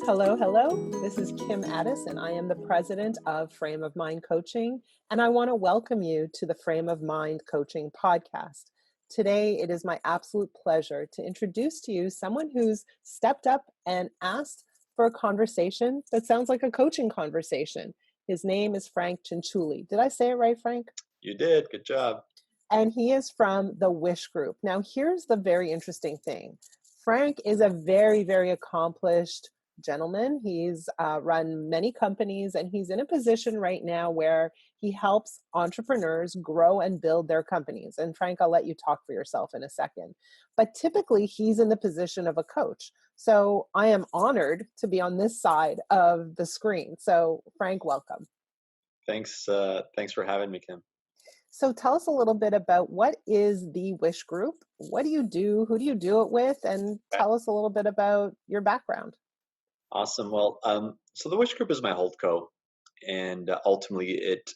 Hello, hello. This is Kim Addis, and I am the president of Frame of Mind Coaching. And I want to welcome you to the Frame of Mind Coaching podcast. Today, it is my absolute pleasure to introduce to you someone who's stepped up and asked for a conversation that sounds like a coaching conversation. His name is Frank Cianciulli. Did I say it right, Frank? You did. Good job. And he is from the Wish Group. Now, here's the very interesting thing. Frank is a very, very accomplished gentleman. He's run many companies, and he's in a position right now where he helps entrepreneurs grow and build their companies. And Frank, I'll let you talk for yourself in a second. But typically, he's in the position of a coach. So I am honored to be on this side of the screen. So Frank, welcome. Thanks. Thanks for having me, Kim. So tell us a little bit about what is the Wish Group? What do you do? Who do you do it with? And tell us a little bit about your background. Awesome. Well, so the Wish Group is my holdco, and ultimately it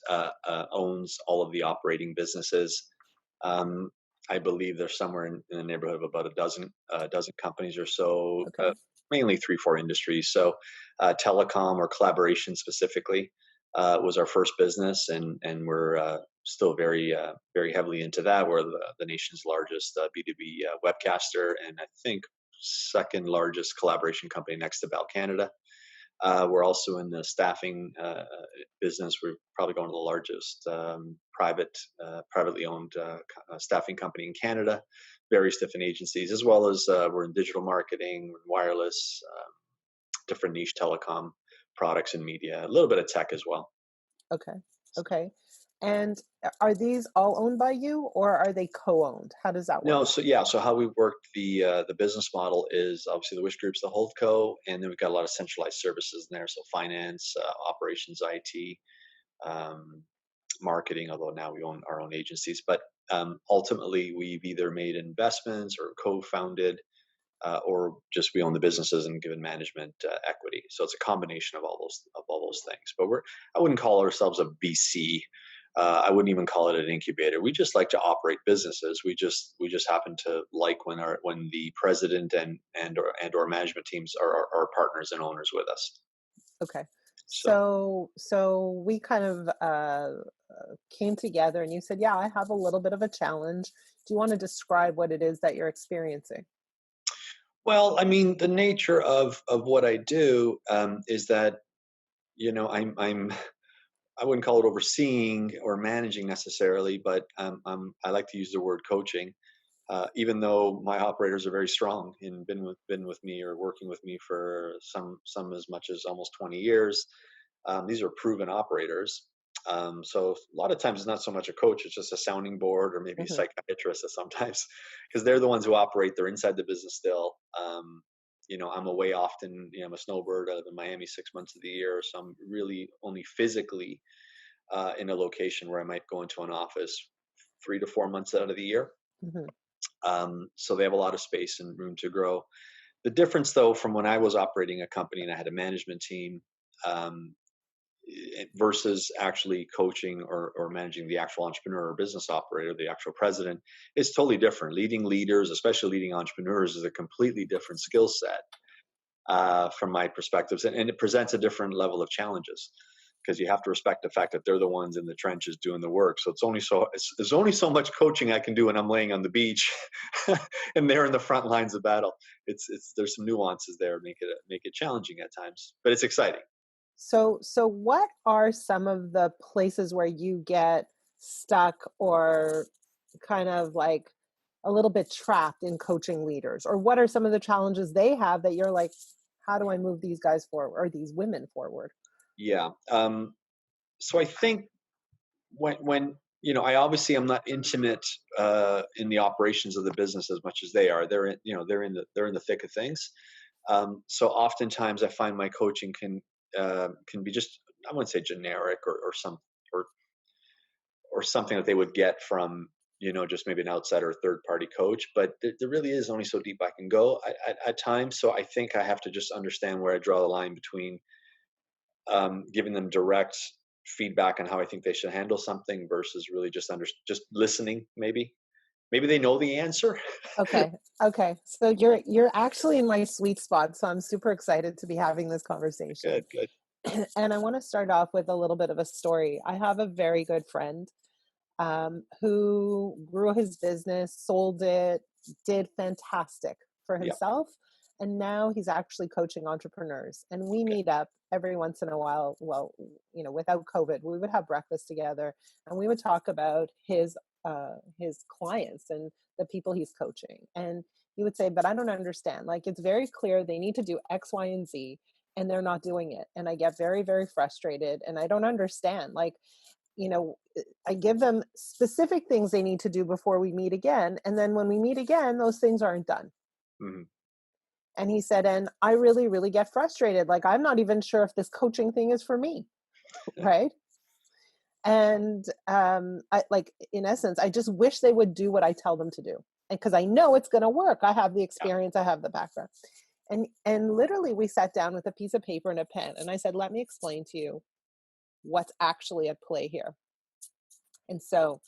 owns all of the operating businesses. I believe there's somewhere in the neighborhood of about a dozen companies or so, Okay. mainly 3, 4 industries. So telecom or collaboration specifically was our first business, and we're still very heavily into that. We're the nation's largest B2B webcaster, and I think second largest collaboration company next to Bell Canada. We're also in the staffing business. We're probably going to the largest privately owned staffing company in Canada. Various different agencies, as well as we're in digital marketing, we're in wireless, different niche telecom products and media, a little bit of tech as well. Okay. Okay. And are these all owned by you, or are they co-owned? How does that work? No, so yeah, so how we work the business model is obviously the Wish Group's the holdco, and then we've got a lot of centralized services in there, so finance, operations, IT, um, marketing. Although now we own our own agencies, but ultimately we've either made investments or co-founded, or just we own the businesses and given management equity. So it's a combination of all those things. But I wouldn't call ourselves a VC. I wouldn't even call it an incubator. We just like to operate businesses. We just happen to like when the president and or management teams are partners and owners with us. Okay. So So we kind of came together, and you said, "Yeah, I have a little bit of a challenge. Do you want to describe what it is that you're experiencing?" well, I mean, the nature of what I do is that I'm I wouldn't call it overseeing or managing necessarily, but I like to use the word coaching. Even though my operators are very strong and been with me or working with me for some as much as almost 20 years, these are proven operators. So a lot of times it's not so much a coach; it's just a sounding board or maybe a Hmm. psychiatrist sometimes, because they're the ones who operate. They're inside the business still. I'm away often. I'm a snowbird. I live in Miami 6 months of the year, so I'm really only physically in a location where I might go into an office 3 to 4 months out of the year. Hmm. So they have a lot of space and room to grow. The difference, though, from when I was operating a company and I had a management team um, versus actually coaching or managing the actual entrepreneur or business operator, the actual president, is totally different. Leading leaders, especially leading entrepreneurs, is a completely different skill set from my perspectives, and it presents a different level of challenges because you have to respect the fact that they're the ones in the trenches doing the work. So there's only so much coaching I can do when I'm laying on the beach, and they're in the front lines of battle. It's there's some nuances there make it challenging at times, but it's exciting. So what are some of the places where you get stuck or kind of like a little bit trapped in coaching leaders? Or what are some of the challenges they have that you're like, how do I move these guys forward or these women forward? Yeah. So I think when I obviously am not intimate in the operations of the business as much as they are. They're in the thick of things. So oftentimes I find my coaching can be just, I wouldn't say generic or or something that they would get from just maybe an outsider or third party coach, but there really is only so deep I can go at times. So I think I have to just understand where I draw the line between giving them direct feedback on how I think they should handle something versus really just listening maybe. maybe they know the answer. Okay. Okay. So you're actually in my sweet spot. So I'm super excited to be having this conversation. Good, good. And I want to start off with a little bit of a story. I have a very good friend who grew his business, sold it, did fantastic for Yeah. himself. And now he's actually coaching entrepreneurs. And we Okay. meet up every once in a while. Well, without COVID, we would have breakfast together and we would talk about his clients and the people he's coaching. And he would say, but I don't understand. Like, it's very clear they need to do X, Y, and Z, and they're not doing it. And I get very, very frustrated and I don't understand. Like, you know, I give them specific things they need to do before we meet again. And then when we meet again, those things aren't done. Mhm. And he said, and I really, really get frustrated. Like, I'm not even sure if this coaching thing is for me. Right. And I, like, in essence, I just wish they would do what I tell them to do. And because I know it's going to work. I have the Yeah. experience, I have the background. And literally we sat down with a piece of paper and a pen. And I said, let me explain to you what's actually at play here. And so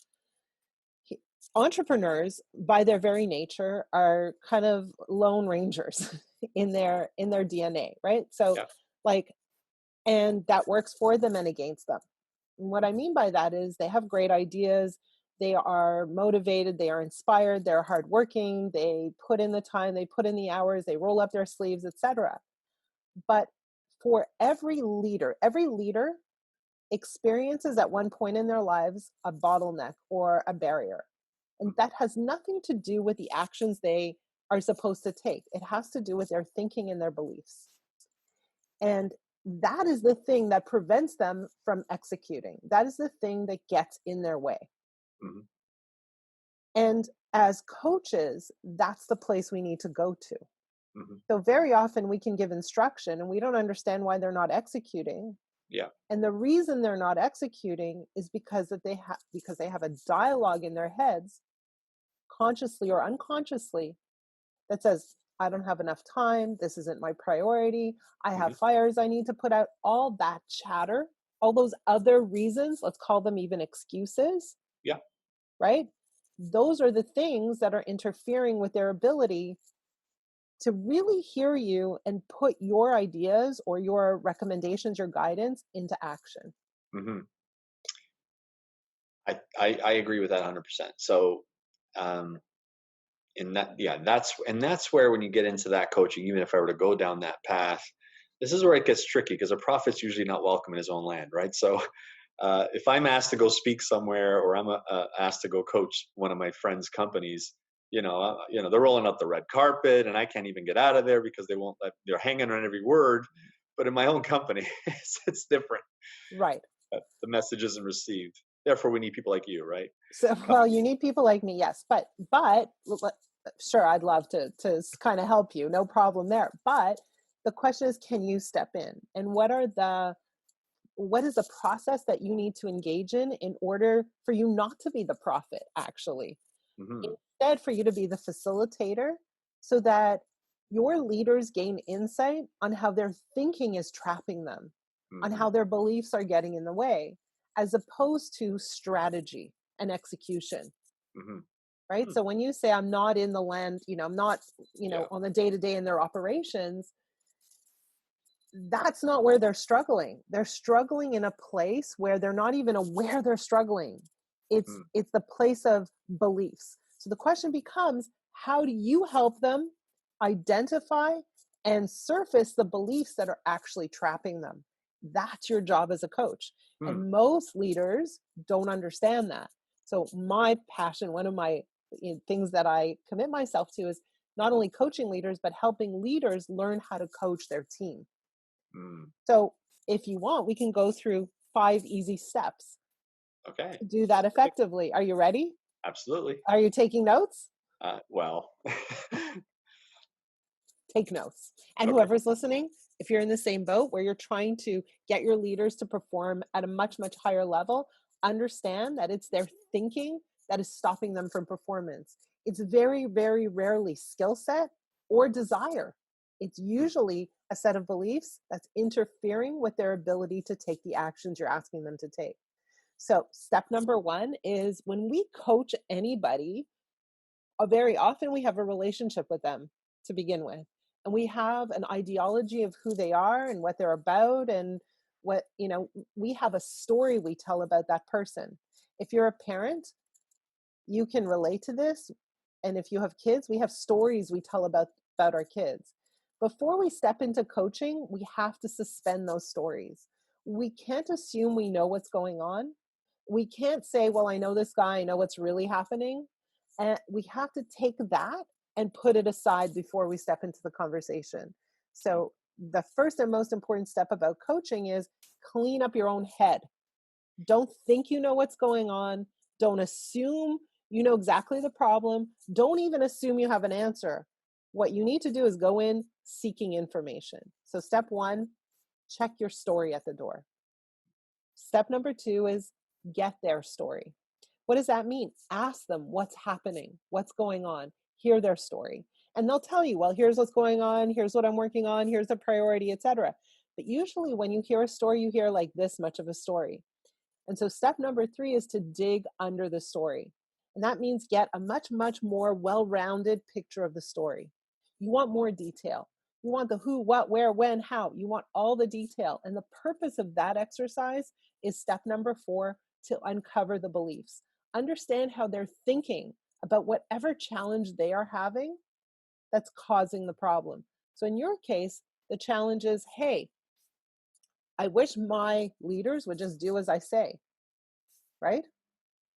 he- entrepreneurs by their very nature are kind of lone rangers in their DNA, right? So Yeah. like, and that works for them and against them. And what I mean by that is they have great ideas, they are motivated, they are inspired, they're hardworking, they put in the time, they put in the hours, they roll up their sleeves, etc. But for every leader experiences at one point in their lives a bottleneck or a barrier. And Mhm. that has nothing to do with the actions they are supposed to take. It has to do with their thinking and their beliefs. And that is the thing that prevents them from executing. That is the thing that gets in their way. Mhm. And as coaches, that's the place we need to go to. Mhm. So very often we can give instruction and we don't understand why they're not executing. Yeah. And the reason they're not executing is because they have a dialogue in their heads, consciously or unconsciously, that says, I don't have enough time, this isn't my priority, I Mhm. have fires I need to put out, all that chatter, all those other reasons, let's call them even excuses, Yeah. right? Those are the things that are interfering with their ability to really hear you and put your ideas or your recommendations, your guidance into action. Mhm. I agree with that 100%. So, um, and that, yeah, that's where when you get into that coaching, even if I were to go down that path, this is where it gets tricky because a prophet's usually not welcome in his own land, right? So, if I'm asked to go speak somewhere or I'm asked to go coach one of my friends' companies, they're rolling out the red carpet, and I can't even get out of there because they won't let. They're hanging on every word. But in my own company, it's different. Right. The message isn't received. Therefore, we need people like you, right? So, Um, well, you need people like me, yes, but sure, I'd love to kind of help you, no problem there. But the question is, can you step in, and what is the process that you need to engage in order for you not to be the prophet, actually, mhm, instead for you to be the facilitator, so that your leaders gain insight on how their thinking is trapping them, on mhm, how their beliefs are getting in the way, as opposed to strategy and execution, mhm, right? mm, So when you say I'm not in the land, I'm not, yeah. on the day to day in their operations, that's not where they're struggling. They're struggling in a place where they're not even aware they're struggling. It's Mm, it's the place of beliefs. So the question becomes, how do you help them identify and surface the beliefs that are actually trapping them? That's your job as a coach. mm, And most leaders don't understand that. So my passion, one of my things that I commit myself to, is not only coaching leaders, but helping leaders learn how to coach their team. mm. So if you want, we can go through 5 easy steps Okay. to do that Great. effectively. Are you ready? Absolutely. Are you taking notes? Well, Take notes. And okay. whoever's listening, if you're in the same boat where you're trying to get your leaders to perform at a much, much higher level, understand that it's their thinking that is stopping them from performance. It's very, very rarely skill set or desire. It's Mm, usually a set of beliefs that's interfering with their ability to take the actions you're asking them to take. So, step number one is, when we coach anybody, very often we have a relationship with them to begin with. And we have an ideology of who they are and what they're about and what, we have a story we tell about that person. If you're a parent, you can relate to this. And if you have kids, we have stories we tell about our kids. Before we step into coaching, we have to suspend those stories. We can't assume we know what's going on. We can't say, well, I know this guy, I know what's really happening. And we have to take that and put it aside before we step into the conversation. So the first and most important step about coaching is clean up your own head. Don't think you know what's going on. Don't assume you know exactly the problem. Don't even assume you have an answer. What you need to do is go in seeking information. So step one, check your story at the door. Step number two is get their story. What does that mean? Ask them what's happening, what's going on, hear their story. And they'll tell you, well, here's what's going on, here's what I'm working on, here's the priority, etc. But usually when you hear a story, you hear like this much of a story. And so step number three is to dig under the story. And that means get a much, much more well-rounded picture of the story. You want more detail. You want the who, what, where, when, how. You want all the detail. And the purpose of that exercise is step number four, to uncover the beliefs. Understand how they're thinking about whatever challenge they are having that's causing the problem. So in your case, the challenge is, hey, I wish my leaders would just do as I say, right?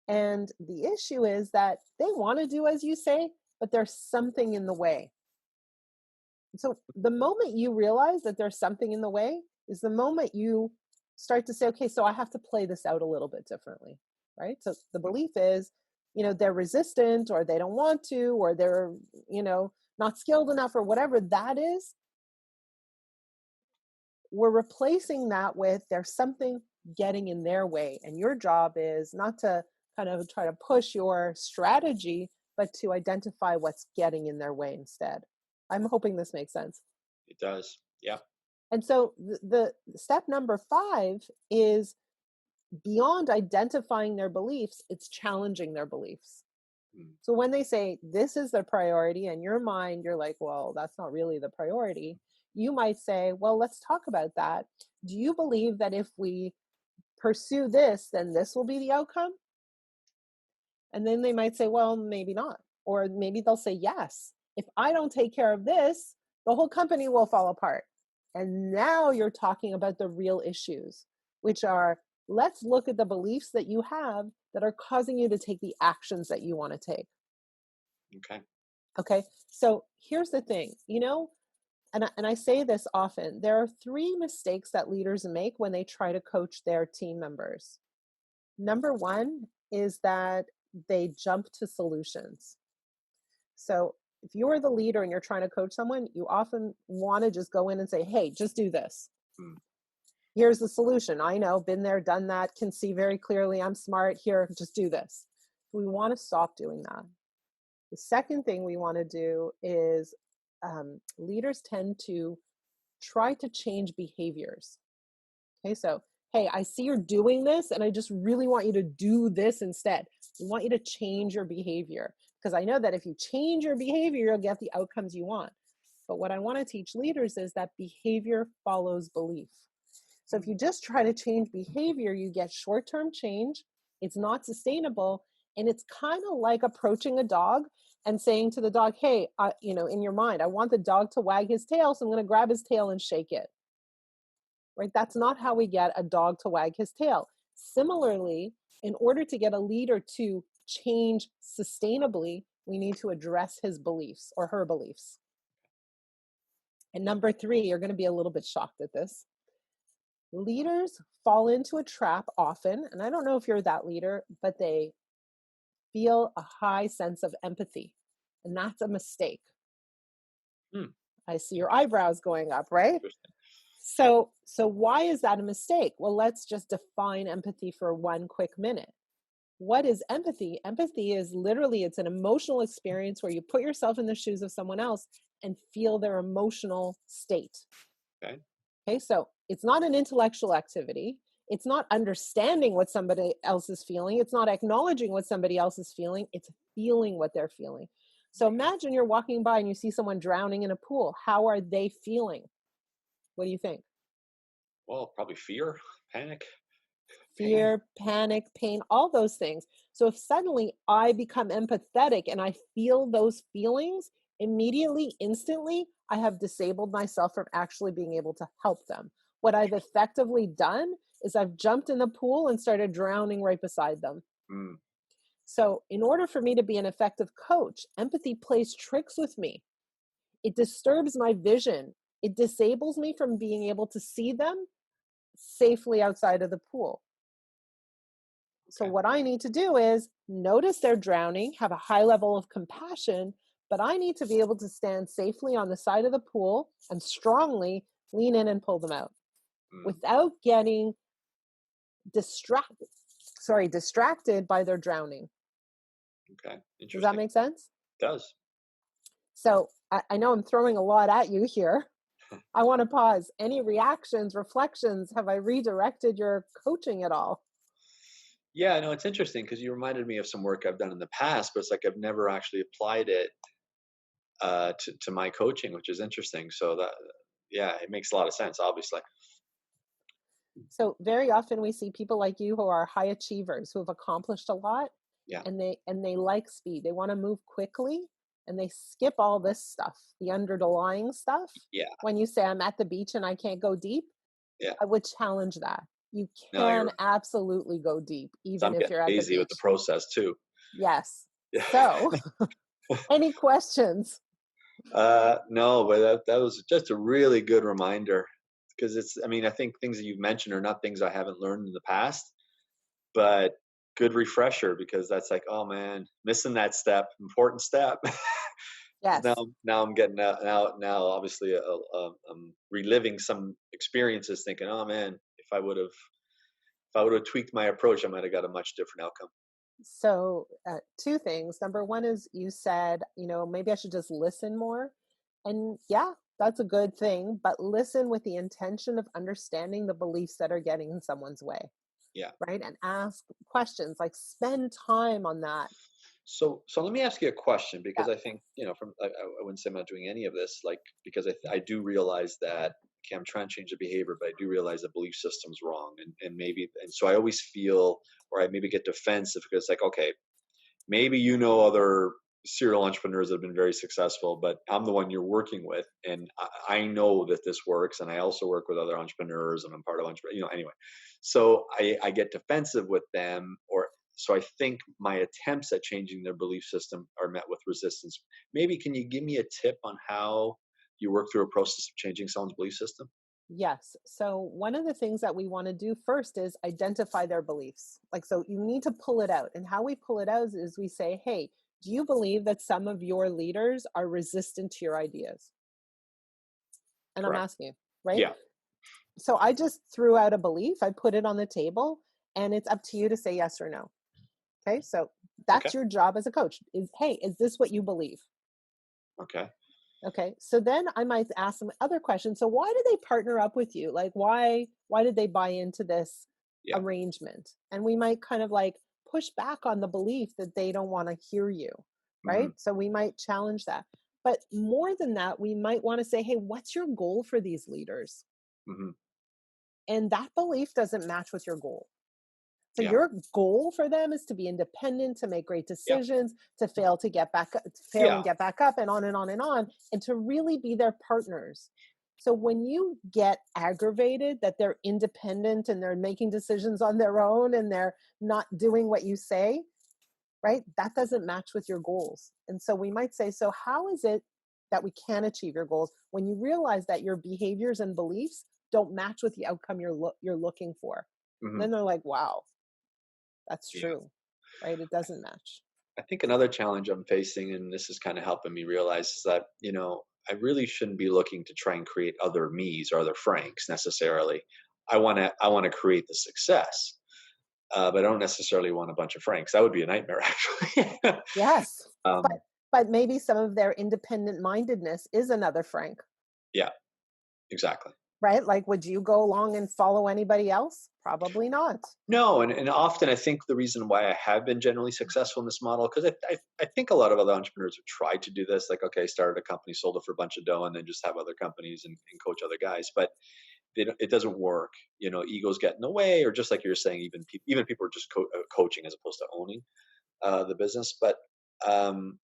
And the issue is that they want to do as you say, but there's something in the way. So the moment you realize that there's something in the way is the moment you start to say, okay, so I have to play this out a little bit differently, right? So the belief is, they're resistant or they don't want to, or they're, not skilled enough or whatever that is. We're replacing that with there's something getting in their way. And your job is not to kind of try to push your strategy, but to identify what's getting in their way instead. I'm hoping this makes sense. It does. Yeah. And so the step number 5 is beyond identifying their beliefs, it's challenging their beliefs. So when they say this is the priority, in your mind, you're like, well, that's not really the priority. You might say, well, let's talk about that. Do you believe that if we pursue this, then this will be the outcome? And then they might say, well, maybe not. Or maybe they'll say, yes, if I don't take care of this, the whole company will fall apart. And now you're talking about the real issues, which are, let's look at the beliefs that you have that are causing you to take the actions that you want to take. Okay. So here's the thing, and I say this often, there are 3 mistakes that leaders make when they try to coach their team members. Number 1 is that they jump to solutions. So if you're the leader and you're trying to coach someone, you often want to just go in and say, hey, just do this. Here's the solution. I know, been there, done that, can see very clearly, I'm smart, here, just do this. We want to stop doing that. The second thing we want to do is leaders tend to try to change behaviors. Okay, so, hey, I see you're doing this and I just really want you to do this instead. We want you to change your behavior because I know that if you change your behavior, you'll get the outcomes you want. But what I want to teach leaders is that behavior follows belief. So if you just try to change behavior, you get short-term change. It's not sustainable. And it's kind of like approaching a dog and saying to the dog, hey, in your mind, I want the dog to wag his tail, so I'm going to grab his tail and shake it. Right? That's not how we get a dog to wag his tail. Similarly, in order to get a leader to change sustainably, we need to address his beliefs or her beliefs. And number 3, you're going to be a little bit shocked at this. Leaders fall into a trap often, and I don't know if you're that leader, but they feel a high sense of empathy, and that's a mistake. I see your eyebrows going up, right? So why is that a mistake? Well, let's just define empathy for one quick minute. What is empathy? Empathy is literally, it's an emotional experience where you put yourself in the shoes of someone else and feel their emotional state. Okay, so it's not an intellectual activity. It's not understanding what somebody else is feeling. It's not acknowledging what somebody else is feeling. It's feeling what they're feeling. So imagine you're walking by and you see someone drowning in a pool. How are they feeling? What do you think? Well, probably fear, panic, pain. Fear, panic, pain, all those things. So if suddenly I become empathetic and I feel those feelings, immediately, instantly, I have disabled myself from actually being able to help them. What I've effectively done is I've jumped in the pool and started drowning right beside them. Mm, So, in order for me to be an effective coach, empathy plays tricks with me. It disturbs my vision. It disables me from being able to see them safely outside of the pool. So, okay. what I need to do is notice they're drowning, have a high level of compassion, but I need to be able to stand safely on the side of the pool and strongly lean in and pull them out Mm, without getting distracted. Distracted by their drowning. okay. Does that Interesting. make sense? Does. So, I know I'm throwing a lot at you here. I want to pause. Any reactions, reflections? Have I redirected your coaching at all? Yeah, no, it's interesting because you reminded me of some work I've done in the past, but it's like I've never actually applied it to my coaching, which is interesting. So that, yeah, it makes a lot of sense, obviously. So very often we see people like you who are high achievers who have accomplished a lot, Yeah. and they like speed. They want to move quickly and they skip all this stuff, the underlying stuff. Yeah. When you say I'm at the beach and I can't go deep, Yeah. I would challenge that. You No, you're can right. absolutely go deep 'Cause even I'm if getting you're at the lazy with the beach. process too. Yes. Yeah. So, any questions? No, but that was just a really good reminder because it's, I mean, I think things that you've mentioned are not things I haven't learned in the past, but good refresher because that's like, oh man, missing that step, important step. Because Yes. now I'm getting now obviously I'm reliving some experiences, thinking, oh man, if I would have tweaked my approach, I might have got a much different outcome. So, two things. Number one is you said, maybe I should just listen more. And yeah, that's a good thing, but listen with the intention of understanding the beliefs that are getting in someone's way, Yeah. right? And ask questions, like spend time on that. So let me ask you a question because Yeah. I think from I wouldn't say I'm not doing any of this like because I do realize that okay I'm trying to change the behavior but I do realize the belief system's wrong and maybe and so I always feel or I maybe get defensive because it's like okay maybe other serial entrepreneurs that have been very successful but I'm the one you're working with and I know that this works and I also work with other entrepreneurs and I'm part of entrepreneur anyway so I get defensive with them or so I think my attempts at changing their belief system are met with resistance. Maybe can you give me a tip on how you work through a process of changing someone's belief system? Yes. So, one of the things that we want to do first is identify their beliefs. Like, so you need to pull it out. And how we pull it out is we say, hey, do you believe that some of your leaders are resistant to your ideas? And I'm Correct. asking you, right? Yeah. So I just threw out a belief, I put it on the table, and it's up to you to say yes or no. Okay? So Okay. that's your job as a coach. Is hey, is this what you believe? Okay. Okay. So then I might ask them other questions. So why did they partner up with you? Like why did they buy into this Yeah. arrangement? And we might kind of like push back on the belief that they don't want to hear you, Hmm. right? So we might challenge that. But more than that, we might want to say, "Hey, what's your goal for these leaders?" Hmm. And that belief doesn't match with your goal. So Yeah. your goal for them is to be independent, to make great Yeah. decisions, to fail and Yeah. get back up, and on and on and on, and to really be their partners. So when you get aggravated that they're independent and they're making decisions on their own and they're not doing what you say, right? That doesn't match with your goals. And so we might say, so how is it that we can achieve your goals when you realize that your behaviors and beliefs don't match with the outcome you're looking for? And Hmm. then they're like, wow, that's Yeah. true, right? It doesn't match. I think another challenge I'm facing, and this is kind of helping me realize, is that, I really shouldn't be looking to try and create other me's or other Franks necessarily. I want to create the success, but I don't necessarily want a bunch of Franks. That would be a nightmare, actually. Yes. But um, but maybe some of their independent mindedness is another Frank. yeah, exactly. right? Like, would you go along and follow anybody else? Probably not. No, and often I think the reason why I have been generally successful in this model, because I think a lot of other entrepreneurs have tried to do this, like, okay, started a company, sold it for a bunch of dough, and then just have other companies and coach other guys. But it doesn't work. You know, egos get in the way, or just like you're saying, even people are just coaching as opposed to owning the business. But um,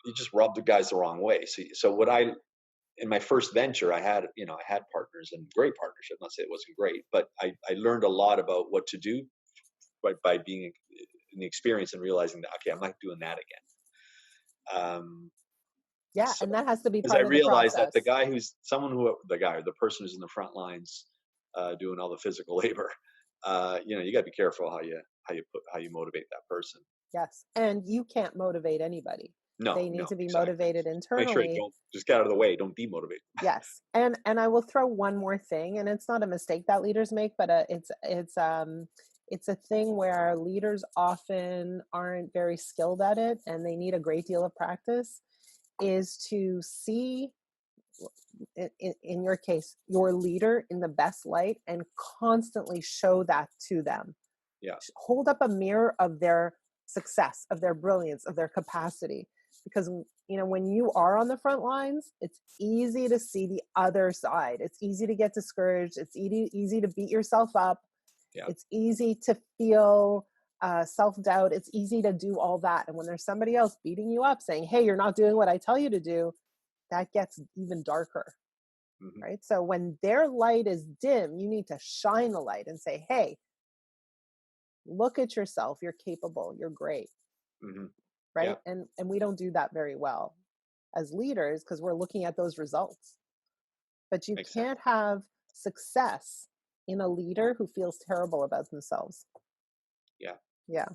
you just rub the guys the wrong way. So what I in my first venture, I had partners and great partnership. Not say it wasn't great, but I learned a lot about what to do by being in the experience and realizing that, okay, I'm not doing that again. Yeah, So and that has to be because I part of the realized that process. the guy or the person who's in the front lines doing all the physical labor, you got to be careful how you motivate that person. Yes, and you can't motivate anybody. No, They need no, to be exactly. motivated Make sure you internally. don't just get out of the way. Don't demotivate. Yes, and I will throw one more thing, and it's not a mistake that leaders make, but it's a thing where leaders often aren't very skilled at it, and they need a great deal of practice. Is to see, in your case, your leader in the best light and constantly show that to them. Yeah, Hold up a mirror of their success, of their brilliance, of their capacity. Because when you are on the front lines, it's easy to see the other side. It's easy to get discouraged. It's easy to beat yourself up. yeah. It's easy to feel self-doubt. It's easy to do all that. And when there's somebody else beating you up saying, hey, you're not doing what I tell you to do, that gets even darker, Hmm. right? So when their light is dim, you need to shine the light and say, hey, look at yourself. You're capable. You're great, Hmm. Yeah, right? And we don't do that very well as leaders because we're looking at those results. But you makes sense. can't have success in a leader who feels terrible about themselves. Yeah, Yeah.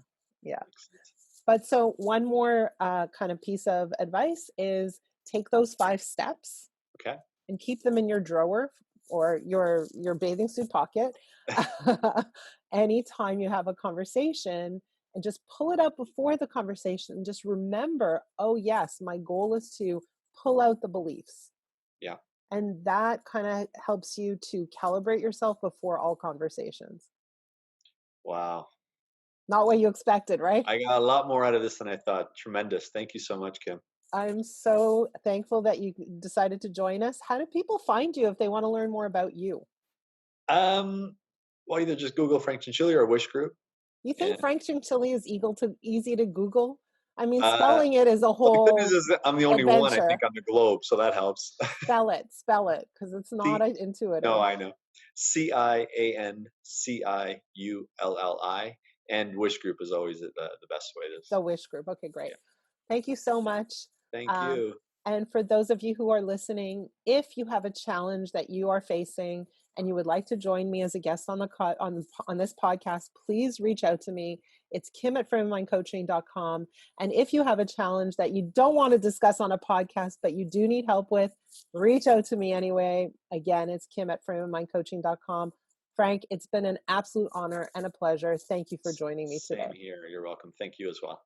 Yeah. makes sense. But so one more kind of piece of advice is take those 5 steps Okay. and keep them in your drawer or your bathing suit pocket anytime you have a conversation, and just pull it up before the conversation and just remember, oh yes, my goal is to pull out the beliefs. Yeah. And that kind of helps you to calibrate yourself before all conversations. Wow. Not what you expected, right? I got a lot more out of this than I thought. Tremendous. Thank you so much, Kim. I'm so thankful that you decided to join us. How do people find you if they want to learn more about you? Um, well, either just Google Frank Cianciulli or Wish Group. You And think Frank Cianciulli is easy to Google? I mean, uh, spelling it is a well, the good news whole is that I'm the only one, I think, adventure. on the globe, so that helps. Spell it, because it's not C No, intuitive. I know. Cianciulli, and Wish Group is always the best way to. The Wish Group. Okay, great. Yeah. Thank you so much. Thank Um, you. and for those of you who are listening, if you have a challenge that you are facing and you would like to join me as a guest on on this podcast, please reach out to me. It's Kim at frameofmindcoaching.com. And if you have a challenge that you don't want to discuss on a podcast, but you do need help with, reach out to me anyway. Again, it's Kim at frameofmindcoaching.com. Frank, it's been an absolute honor and a pleasure. Thank you for joining me Same today. here. You're welcome. Thank you as well.